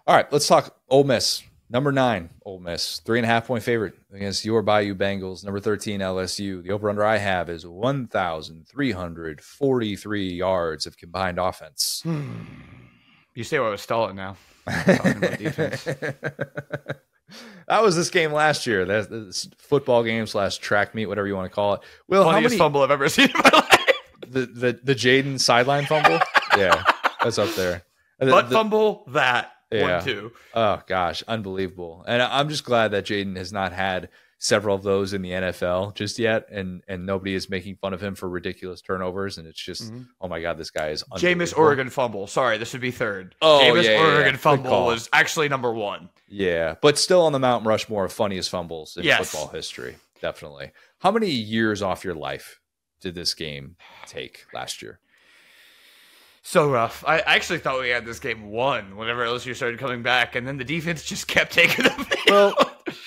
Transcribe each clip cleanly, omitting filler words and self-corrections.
All right, let's talk Ole Miss. Number 9, Ole Miss, 3.5-point favorite against your Bayou Bengals. Number 13, LSU. The over-under I have is 1,343 yards of combined offense. You say I was stalling now. Talking about defense. That was this game last year. That's football game / track meet, whatever you want to call it. Will, funniest fumble I've ever seen in my life. The Jaden sideline fumble? Yeah, that's up there. Fumble, that. Yeah. 1-2. Oh, gosh. Unbelievable. And I'm just glad that Jaden has not had several of those in the NFL just yet. And nobody is making fun of him for ridiculous turnovers. And it's just, oh, my God, this guy is unbelievable. Jameis Oregon fumble. Sorry, this would be third. Oh, Jameis Oregon fumble was actually number 1. Yeah, but still on the Mount Rushmore of funniest fumbles in football history. Definitely. How many years off your life did this game take last year? So rough. I actually thought we had this game won whenever LSU started coming back, and then the defense just kept taking the field. Well,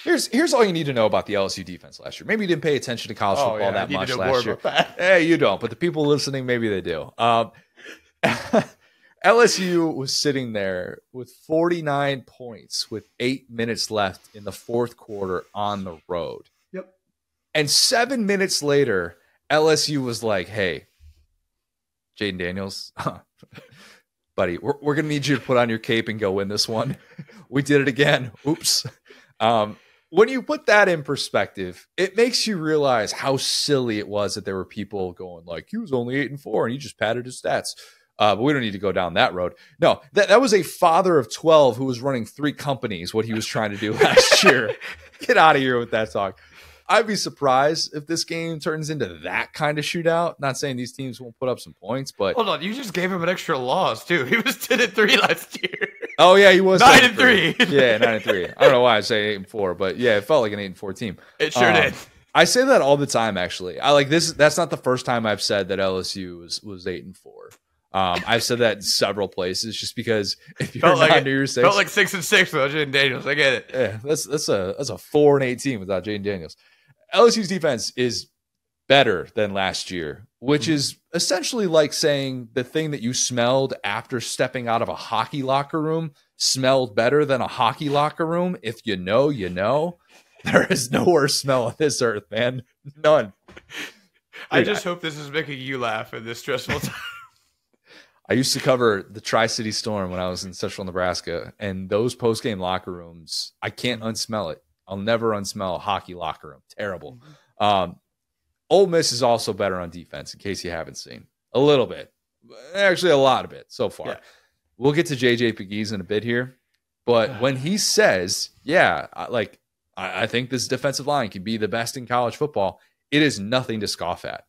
here's all you need to know about the LSU defense last year. Maybe you didn't pay attention to college football that much last year. Hey, you don't, but the people listening, maybe they do. LSU was sitting there with 49 points with 8 minutes left in the fourth quarter on the road. Yep. And 7 minutes later, LSU was like, hey, Jaden Daniels, buddy, we're going to need you to put on your cape and go win this one. We did it again. Oops. When you put that in perspective, it makes you realize how silly it was that there were people going like, he was only 8-4 and he just padded his stats. But we don't need to go down that road. No, that was a father of 12 who was running 3 companies, what he was trying to do last year. Get out of here with that talk. I'd be surprised if this game turns into that kind of shootout. Not saying these teams won't put up some points, but hold on, you just gave him an extra loss too. He was 10-3 last year. Oh yeah, he was 9-3. Yeah, 9-3. I don't know why I say 8-4, but yeah, it felt like an 8-4 team. It sure did. I say that all the time. Actually, I like this. That's not the first time I've said that LSU was 8-4. I've said that in several places, just because if you're not New Year's 6, felt like 6-6 without Jaden Daniels. I get it. Yeah, that's a 4-18 without Jaden Daniels. LSU's defense is better than last year, which is essentially like saying the thing that you smelled after stepping out of a hockey locker room smelled better than a hockey locker room. If you know, you know. There is no worse smell on this earth, man. None. I just hope this is making you laugh in this stressful time. I used to cover the Tri-City Storm when I was in Central Nebraska, and those post-game locker rooms, I can't unsmell it. I'll never unsmell a hockey locker room. Terrible. Ole Miss is also better on defense, in case you haven't seen. A little bit. Actually, a lot of it so far. Yeah. We'll get to J.J. Pegues in a bit here. But when he says, I think this defensive line can be the best in college football, it is nothing to scoff at.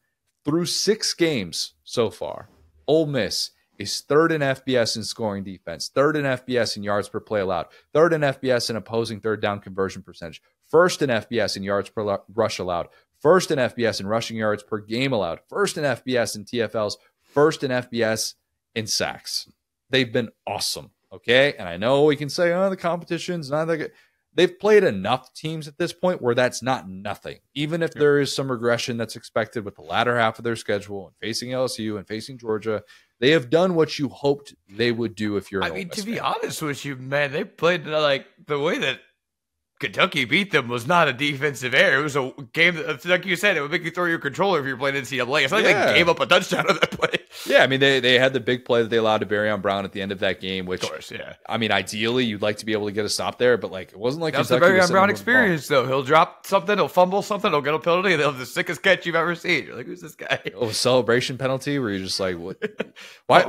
Through 6 games so far, Ole Miss is 3rd in FBS in scoring defense, 3rd in FBS in yards per play allowed, 3rd in FBS in opposing third down conversion percentage, 1st in FBS in yards per rush allowed, 1st in FBS in rushing yards per game allowed, 1st in FBS in TFLs, 1st in FBS in sacks. They've been awesome, okay? And I know we can say, the competition's not that good. They've played enough teams at this point where that's not nothing. Even if there is some regression that's expected with the latter half of their schedule and facing LSU and facing Georgia, they have done what you hoped they would do if you're an Ole Miss to be fan. honest with you, man, they played like the way that Kentucky beat them was not a defensive error. It was a game that, like you said, it would make you throw your controller if you're playing NCAA. It's not like they gave up a touchdown on that play. Yeah, I mean, they had the big play that they allowed to Barryon Brown at the end of that game, which, of course, yeah. I mean, ideally, you'd like to be able to get a stop there, but it wasn't like that's the Barryon Brown experience, though. He'll drop something, he'll fumble something, he'll get a penalty, and they'll have the sickest catch you've ever seen. You're like, who's this guy? A celebration penalty where you're just like, what? Why?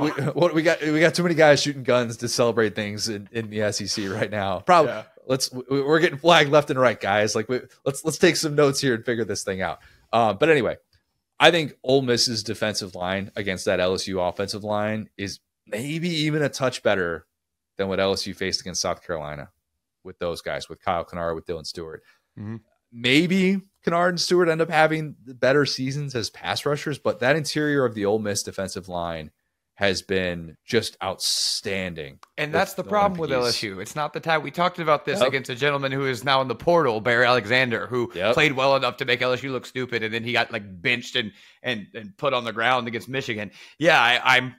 We got too many guys shooting guns to celebrate things in the SEC right now. Probably. Yeah. We're getting flagged left and right, guys. Let's take some notes here and figure this thing out. But anyway, I think Ole Miss's defensive line against that LSU offensive line is maybe even a touch better than what LSU faced against South Carolina with those guys, with Kyle Kennard, with Dylan Stewart. Mm-hmm. Maybe Kennard and Stewart end up having better seasons as pass rushers, but that interior of the Ole Miss defensive line has been just outstanding. And that's the problem with LSU. It's not the time. We talked about this against a gentleman who is now in the portal, Barry Alexander, who played well enough to make LSU look stupid, and then he got benched and put on the ground against Michigan. Yeah, I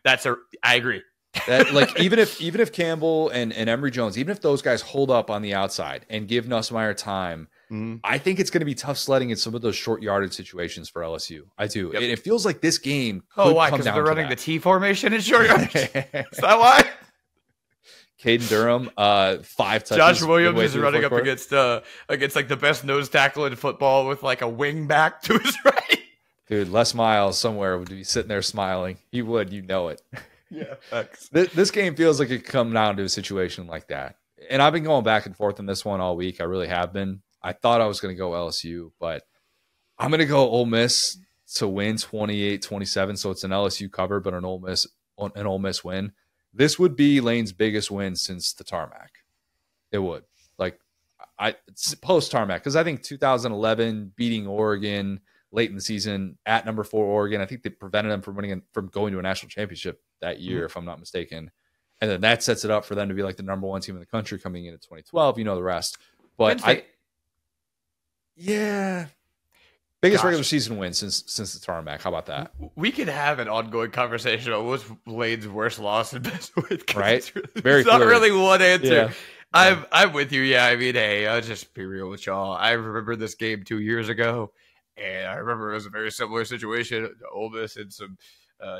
agree. That like even if Campbell and Emory Jones, even if those guys hold up on the outside and give Nussmeier time, I think it's going to be tough sledding in some of those short yardage situations for LSU. I do. Yep. And it feels like this game could why? Because they're running the T formation in short yardage. Is that why? Caden Durham, 5 touches. Josh Williams is running up against like the best nose tackle in football with like a wing back to his right. Dude, Les Miles somewhere would be sitting there smiling. He would, you know it. Yeah. This game feels like it could come down to a situation like that. And I've been going back and forth on this one all week. I really have been. I thought I was going to go LSU, but I'm going to go Ole Miss to win 28-27. So it's an LSU cover, but an Ole Miss win. This would be Lane's biggest win since the tarmac. It would. Like post tarmac, because I think 2011 beating Oregon late in the season at number 4 Oregon, I think they prevented them from going to a national championship that year, if I'm not mistaken. And then that sets it up for them to be like the number 1 team in the country coming in 2012. You know the rest. But biggest regular season win since the tarmac. How about that? We could have an ongoing conversation about what's Lane's worst loss and best win. Right? It's not really one answer. Yeah. I'm with you. Yeah, I mean, hey, I'll just be real with y'all. I remember this game 2 years ago, and I remember it was a very similar situation. Ole Miss and some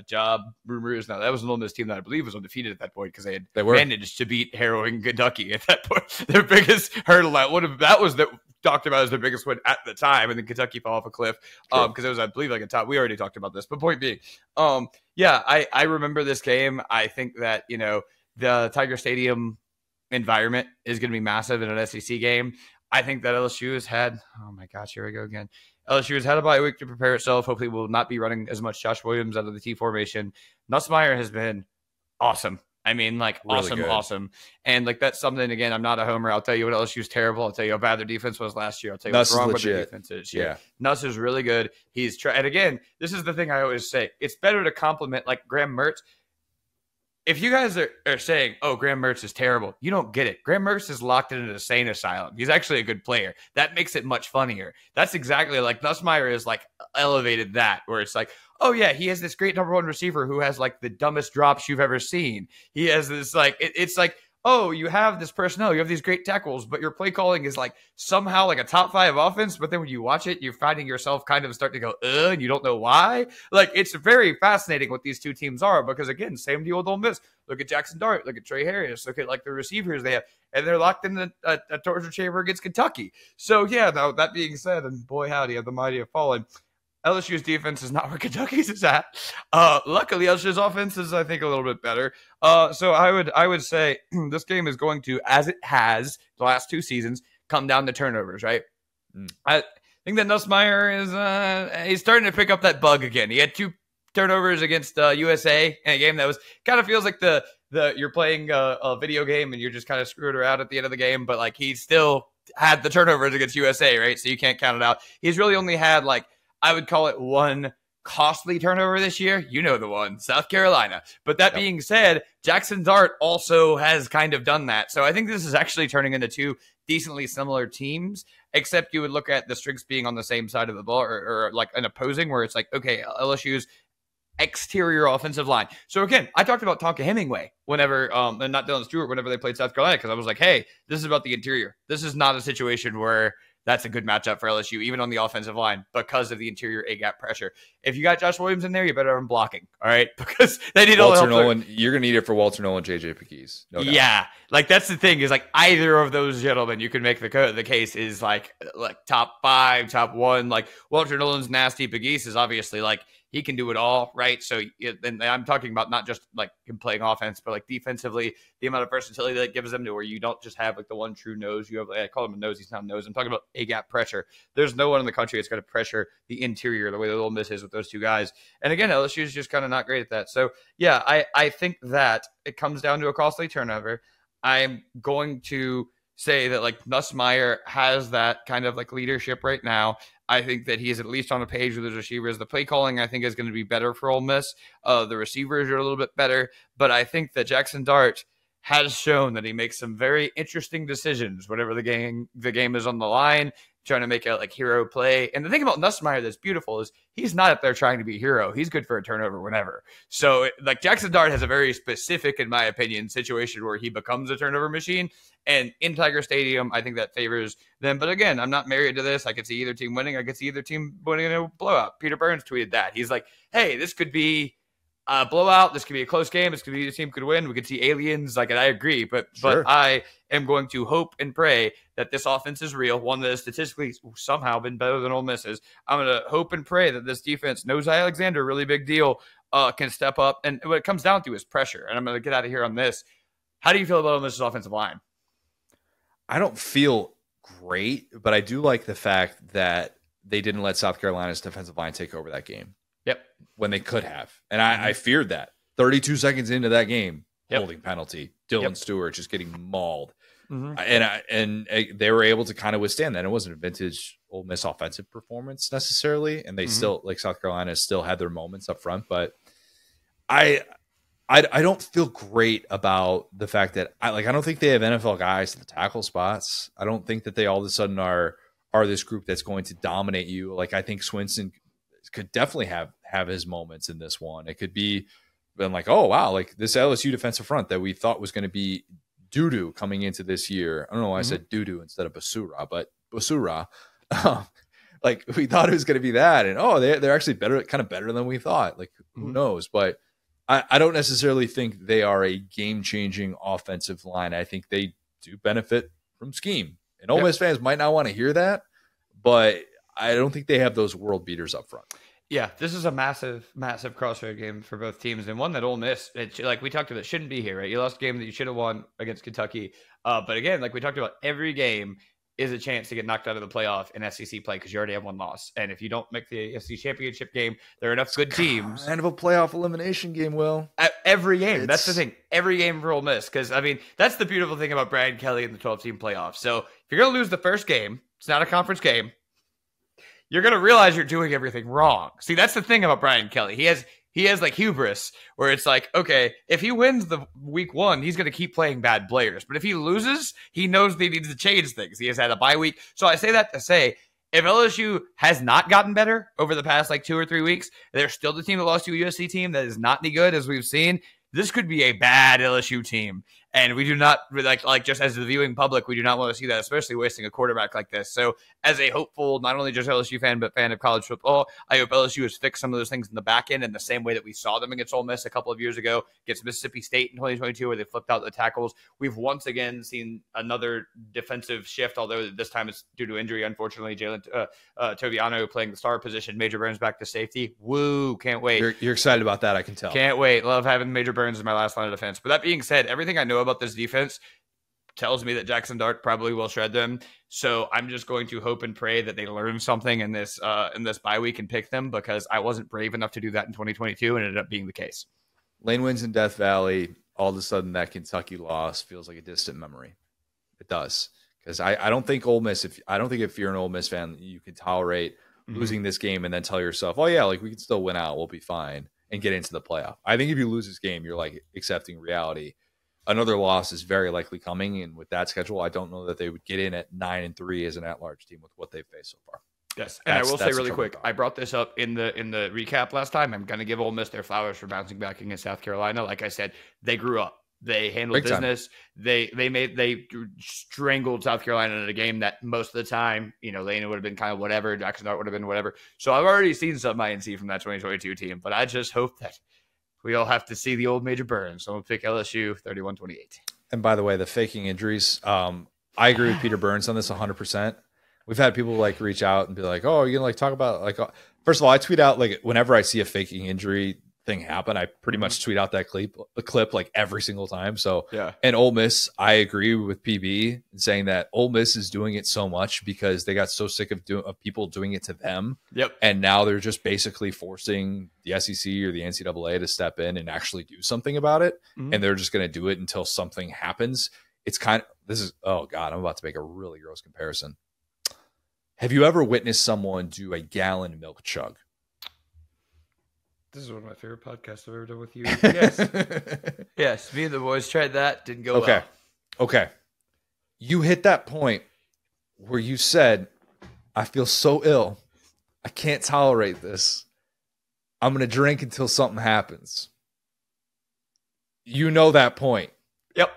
job rumors. Now, that was an Ole Miss team that I believe was undefeated at that point because they managed to beat harrowing Kentucky at that point. Their biggest hurdle that was talked about as their biggest win at the time, and then Kentucky fell off a cliff because it was, I believe, like a top. We already talked about this, but point being, I remember this game. I think that the Tiger Stadium environment is going to be massive in an SEC game. I think that LSU has had. Oh my gosh, here we go again. LSU has had a bye week to prepare itself. Hopefully, will not be running as much Josh Williams out of the T formation. Nussmeier has been awesome. I mean, like, really awesome. And, like, that's something, again, I'm not a homer. I'll tell you what LSU's terrible. I'll tell you how bad their defense was last year. I'll tell you what's wrong with their defense this year. Nuss is really good. And, again, this is the thing I always say. It's better to compliment, like, Graham Mertz. If you guys are saying, oh, Graham Mertz is terrible, you don't get it. Graham Mertz is locked in an insane asylum. He's actually a good player. That makes it much funnier. That's exactly like Nussmeier is like elevated that, where it's like, oh, yeah, he has this great number 1 receiver who has like the dumbest drops you've ever seen. He has this like, it's like, oh, you have this personnel, you have these great tackles, but your play calling is like somehow like a top 5 offense. But then when you watch it, you're finding yourself kind of starting to go, and you don't know why. Like, it's very fascinating what these two teams are because, again, same deal with Ole Miss. Look at Jackson Dart, look at Trey Harris, look at like the receivers they have, and they're locked in a torture chamber against Kentucky. So, yeah, now that being said, and boy, howdy, have the mighty have fallen. LSU's defense is not where Kentucky's is at. Luckily, LSU's offense is, I think, a little bit better. So I would say this game is going to, as it has the last 2 seasons, come down to turnovers, right? I think that Nussmeier is he's starting to pick up that bug again. He had 2 turnovers against USA in a game that was kind of feels like the you're playing a video game and you're just kind of screwed around at the end of the game, but like he still had the turnovers against USA, right? So you can't count it out. He's really only had like, I would call it 1 costly turnover this year. You know the one, South Carolina. But that being said, Jackson Dart also has kind of done that. So I think this is actually turning into 2 decently similar teams, except you would look at the strengths being on the same side of the ball or like an opposing where it's like, okay, LSU's exterior offensive line. So again, I talked about Tonka Hemingway whenever, and not Dylan Stewart, whenever they played South Carolina, because I was like, hey, this is about the interior. This is not a situation where that's a good matchup for LSU, even on the offensive line, because of the interior A-gap pressure. If you got Josh Williams in there, you better have him blocking, all right? Because they need all the help. Nolan, you're going to need it for Walter Nolan, JJ Pegues. No doubt. Yeah, like that's the thing is like either of those gentlemen, you can make the case is like top 5, top 1. Like Walter Nolan's nasty. Pegues is obviously like he can do it all, right? So, and I'm talking about not just like him playing offense, but like defensively, the amount of versatility that gives them to where you don't just have like the one true nose. You have, I call him a nose, he's not a nose. I'm talking about A-gap pressure. There's no one in the country that's going to pressure the interior the way that Ole Miss is with those 2 guys. And again, LSU is just kind of not great at that. So, yeah, I think that it comes down to a costly turnover. I'm going to say that like Nussmeier has that kind of like leadership right now. I think that he is at least on a page with his receivers. The play calling, I think, is going to be better for Ole Miss. The receivers are a little bit better, but I think that Jackson Dart has shown that he makes some very interesting decisions whenever the game is on the line. trying to make a like hero play. And the thing about Nussmeier that's beautiful is he's not up there trying to be a hero. He's good for a turnover whenever. So like Jackson Dart has a very specific, in my opinion, situation where he becomes a turnover machine. And in Tiger Stadium, I think that favors them. But again, I'm not married to this. I could see either team winning. I could see either team winning in a blowout. Peter Burns tweeted that. He's like, hey, this could be a blowout. This could be a close game. This could be the team could win. We could see aliens. Like, and I agree. But I am going to hope and pray that this offense is real. One that has statistically somehow been better than Ole Miss's. I'm going to hope and pray that this defense knows Alexander, really big deal, can step up. And what it comes down to is pressure. And I'm going to get out of here on this. How do you feel about Ole Miss's offensive line? I don't feel great, but I do like the fact that they didn't let South Carolina's defensive line take over that game. Yep. When they could have. And I feared that. 32 seconds into that game, holding penalty. Dylan Stewart just getting mauled. And they were able to kind of withstand that. It wasn't a vintage Ole Miss offensive performance necessarily. And they still, like South Carolina, still had their moments up front. But I don't feel great about the fact that I don't think they have NFL guys at the tackle spots. I don't think that they all of a sudden are this group that's going to dominate you. Like I think Swinson could definitely have his moments in this one. It could be been like, oh wow, like this LSU defensive front that we thought was going to be doo-doo coming into this year. I don't know why I said doo-doo instead of Basura, but Basura. Like we thought it was going to be that, and they're actually kind of better than we thought. Like who knows? But I don't necessarily think they are a game-changing offensive line. I think they do benefit from scheme. And Ole Miss fans might not want to hear that, but I don't think they have those world beaters up front. Yeah, this is a massive, massive crossroad game for both teams, and one that Ole Miss, like we talked about, shouldn't be here, right? You lost a game that you should have won against Kentucky. But again, like we talked about, every game is a chance to get knocked out of the playoff in SEC play because you already have one loss. And if you don't make the SEC championship game, there are enough good teams. Kind of a playoff elimination game, Will. Every game. That's the thing. Every game for Ole Miss. Because, I mean, that's the beautiful thing about Brian Kelly and the 12-team playoff. So if you're going to lose the first game, it's not a conference game, you're going to realize you're doing everything wrong. See, that's the thing about Brian Kelly. He has like hubris where it's like, okay, if he wins the week one, he's going to keep playing bad players. But if he loses, he knows that he needs to change things. He has had a bye week. So I say that to say, if LSU has not gotten better over the past like 2 or 3 weeks, they're still the team that lost to a USC team that is not any good, as we've seen. This could be a bad LSU team. And we do not, like just as the viewing public, we do not want to see that, especially wasting a quarterback like this. So as a hopeful, not only just LSU fan, but fan of college football, I hope LSU has fixed some of those things in the back end in the same way that we saw them against Ole Miss a couple of years ago, against Mississippi State in 2022, where they flipped out the tackles. We've once again seen another defensive shift, although this time it's due to injury, unfortunately. Jalen Toviano playing the star position, Major Burns back to safety. Woo, can't wait. You're excited about that, I can tell. Can't wait. Love having Major Burns as my last line of defense. But that being said, everything I know about this defense tells me that Jackson Dart probably will shred them. So I'm just going to hope and pray that they learn something in this bye week and pick them, because I wasn't brave enough to do that in 2022 and it ended up being the case. Lane wins in Death Valley. All of a sudden that Kentucky loss feels like a distant memory. It does. Because I don't think Ole Miss, if you're an Ole Miss fan, you can tolerate losing this game and then tell yourself, oh yeah, like we can still win out, we'll be fine, and get into the playoff. I think if you lose this game, you're like accepting reality. Another loss is very likely coming, and with that schedule, I don't know that they would get in at 9-3 as an at-large team with what they've faced so far. Yes, and I will say really quick, I brought this up in the recap last time. I'm going to give Ole Miss their flowers for bouncing back against South Carolina. Like I said, they grew up. They handled Big business. Time. They strangled South Carolina in a game that most of the time, Lane would have been kind of whatever, Jackson Dart would have been whatever. So I've already seen some INC from that 2022 team, but I just hope that we all have to see the old Major Burns. So I'm going to pick LSU 31-28. And by the way, the faking injuries, I agree with Peter Burns on this 100%. We've had people like reach out and be like, oh, are you going to like talk about like, first of all, I tweet out like whenever I see a faking injury thing happen, I pretty much tweet out that clip like every single time. So yeah. And Ole Miss, I agree with PB in saying that Ole Miss is doing it so much because they got so sick of people doing it to them. Yep. And now they're just basically forcing the SEC or the NCAA to step in and actually do something about it. And they're just going to do it until something happens. It's oh God, I'm about to make a really gross comparison. Have you ever witnessed someone do a gallon milk chug? This is one of my favorite podcasts I've ever done with you. Yes. Yes. Me and the boys tried that. Didn't go well. Okay. You hit that point where you said, I feel so ill. I can't tolerate this. I'm going to drink until something happens. You know that point. Yep.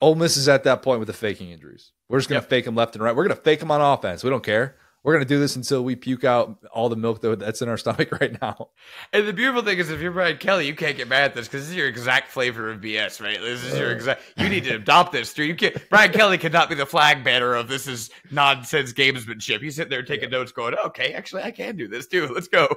Ole Miss is at that point with the faking injuries. We're just going to fake them left and right. We're going to fake them on offense. We don't care. We're going to do this until we puke out all the milk that's in our stomach right now. And the beautiful thing is, if you're Brian Kelly, you can't get mad at this because this is your exact flavor of BS, right? This is your exact. You need to adopt this. You can't. Brian Kelly cannot be the flag banner of this is nonsense gamesmanship. He's sitting there taking notes, going, "Okay, actually, I can do this too. Let's go."